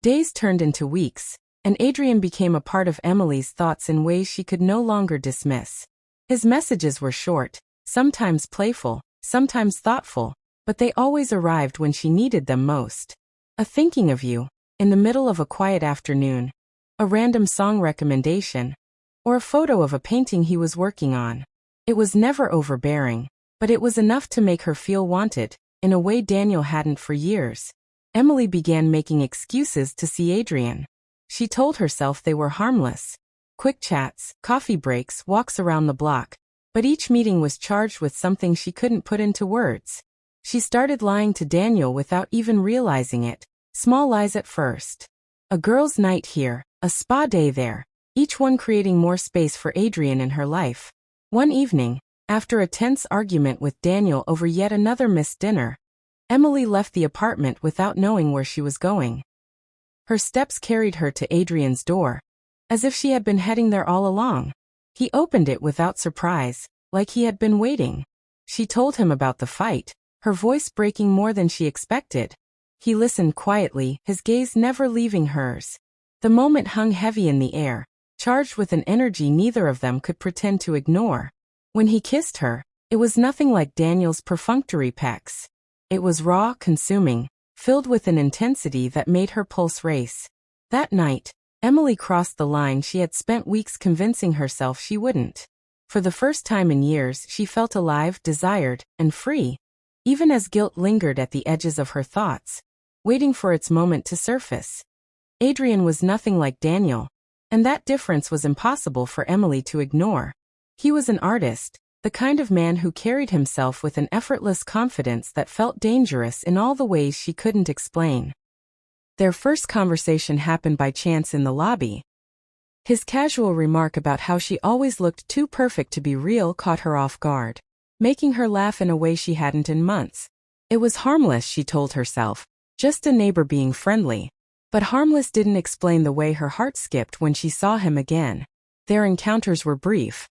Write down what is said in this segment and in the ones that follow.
Days turned into weeks, and Adrian became a part of Emily's thoughts in ways she could no longer dismiss. His messages were short, sometimes playful, sometimes thoughtful, but they always arrived when she needed them most. A thinking of you, in the middle of a quiet afternoon, a random song recommendation, or a photo of a painting he was working on. It was never overbearing, but it was enough to make her feel wanted, in a way Daniel hadn't for years. Emily began making excuses to see Adrian. She told herself they were harmless. Quick chats, coffee breaks, walks around the block, but each meeting was charged with something she couldn't put into words. She started lying to Daniel without even realizing it, small lies at first. A girls' night here, a spa day there, each one creating more space for Adrian in her life. One evening, after a tense argument with Daniel over yet another missed dinner, Emily left the apartment without knowing where she was going. Her steps carried her to Adrian's door, as if she had been heading there all along. He opened it without surprise, like he had been waiting. She told him about the fight, her voice breaking more than she expected. He listened quietly, his gaze never leaving hers. The moment hung heavy in the air, charged with an energy neither of them could pretend to ignore. When he kissed her, it was nothing like Daniel's perfunctory pecks. It was raw, consuming, filled with an intensity that made her pulse race. That night, Emily crossed the line she had spent weeks convincing herself she wouldn't. For the first time in years, she felt alive, desired, and free, even as guilt lingered at the edges of her thoughts, waiting for its moment to surface. Adrian was nothing like Daniel, and that difference was impossible for Emily to ignore. He was an artist, the kind of man who carried himself with an effortless confidence that felt dangerous in all the ways she couldn't explain. Their first conversation happened by chance in the lobby. His casual remark about how she always looked too perfect to be real caught her off guard, making her laugh in a way she hadn't in months. It was harmless, she told herself, just a neighbor being friendly. But harmless didn't explain the way her heart skipped when she saw him again. Their encounters were brief.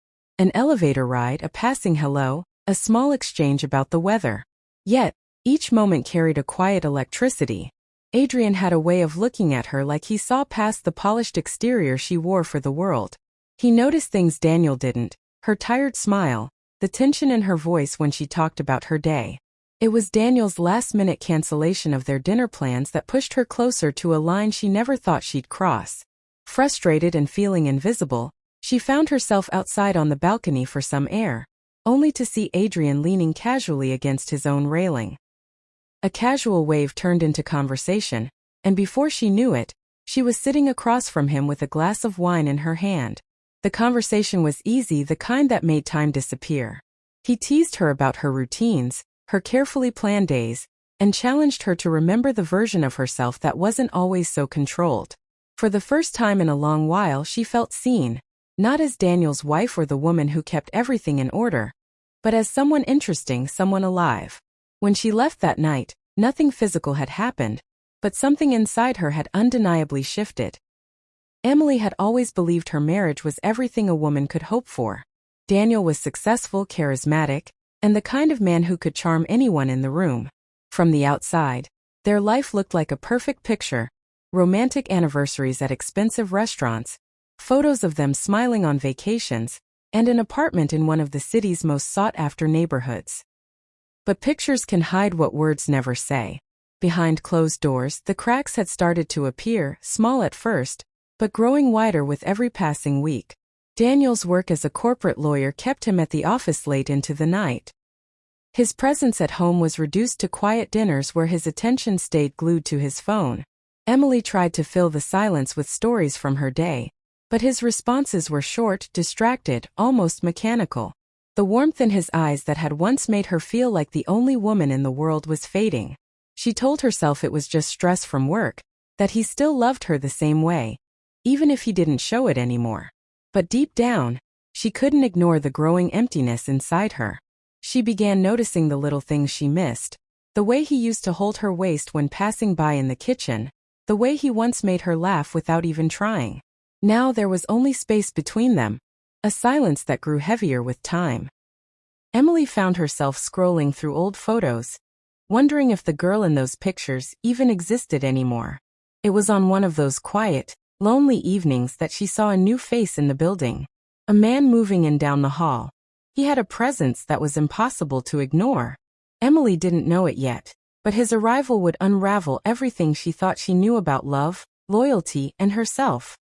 An elevator ride, a passing hello, a small exchange about the weather. Yet, each moment carried a quiet electricity. Adrian had a way of looking at her like he saw past the polished exterior she wore for the world. He noticed things Daniel didn't, her tired smile, the tension in her voice when she talked about her day. It was Daniel's last-minute cancellation of their dinner plans that pushed her closer to a line she never thought she'd cross. Frustrated and feeling invisible, she found herself outside on the balcony for some air, only to see Adrian leaning casually against his own railing. A casual wave turned into conversation, and before she knew it, she was sitting across from him with a glass of wine in her hand. The conversation was easy, the kind that made time disappear. He teased her about her routines, her carefully planned days, and challenged her to remember the version of herself that wasn't always so controlled. For the first time in a long while, she felt seen, not as Daniel's wife or the woman who kept everything in order, but as someone interesting, someone alive. When she left that night, nothing physical had happened, but something inside her had undeniably shifted. Emily had always believed her marriage was everything a woman could hope for. Daniel was successful, charismatic, and the kind of man who could charm anyone in the room. From the outside, their life looked like a perfect picture: romantic anniversaries at expensive restaurants, photos of them smiling on vacations, and an apartment in one of the city's most sought-after neighborhoods. But pictures can hide what words never say. Behind closed doors, the cracks had started to appear, small at first, but growing wider with every passing week. Daniel's work as a corporate lawyer kept him at the office late into the night. His presence at home was reduced to quiet dinners where his attention stayed glued to his phone. Emily tried to fill the silence with stories from her day, but his responses were short, distracted, almost mechanical. The warmth in his eyes that had once made her feel like the only woman in the world was fading. She told herself it was just stress from work, that he still loved her the same way, even if he didn't show it anymore. But deep down, she couldn't ignore the growing emptiness inside her. She began noticing the little things she missed: the way he used to hold her waist when passing by in the kitchen, the way he once made her laugh without even trying. Now there was only space between them, a silence that grew heavier with time. Emily found herself scrolling through old photos, wondering if the girl in those pictures even existed anymore. It was on one of those quiet, lonely evenings that she saw a new face in the building. A man moving in down the hall. He had a presence that was impossible to ignore. Emily didn't know it yet, but his arrival would unravel everything she thought she knew about love, loyalty, and herself.